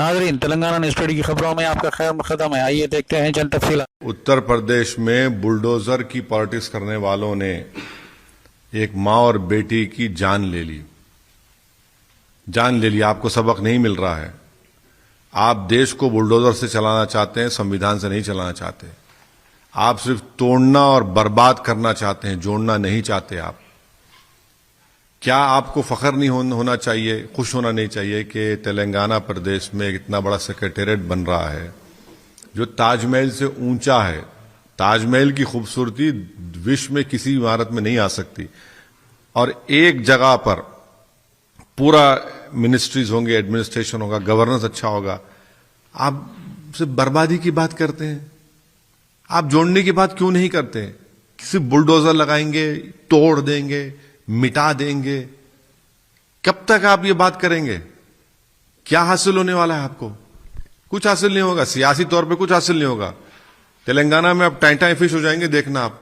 नाजरीन, Telangana news today की खबरों में आपका खैर मकदम है। आइए देखते हैं चंद तफसीलात। उत्तर प्रदेश में बुलडोजर की पॉलिटिक्स करने वालों ने एक मां और बेटी की जान ले ली। आपको सबक नहीं मिल रहा है। आप देश को बुलडोजर से चलाना चाहते हैं, संविधान से नहीं चलाना चाहते। आप सिर्फ तोड़ना और बर्बाद करना चाहते हैं, जोड़ना नहीं चाहते। आप क्या आपको फख्र नहीं होना चाहिए, खुश होना नहीं चाहिए कि तेलंगाना प्रदेश में एक इतना बड़ा सेक्रेटेरिएट बन रहा है जो ताजमहल से ऊंचा है। ताजमहल की खूबसूरती विश्व में किसी इमारत में नहीं आ सकती, और एक जगह पर पूरा मिनिस्ट्रीज होंगे, एडमिनिस्ट्रेशन होगा, गवर्नेंस अच्छा होगा। आप सिर्फ बर्बादी की बात करते हैं, आप जोड़ने की बात क्यों नहीं करते? सिर्फ बुलडोजर लगाएंगे, तोड़ देंगे, मिटा देंगे। कब तक आप ये बात करेंगे? क्या हासिल होने वाला है आपको? कुछ हासिल नहीं होगा, सियासी तौर पे कुछ हासिल नहीं होगा। तेलंगाना में आप टाइम फिश हो जाएंगे, देखना आप।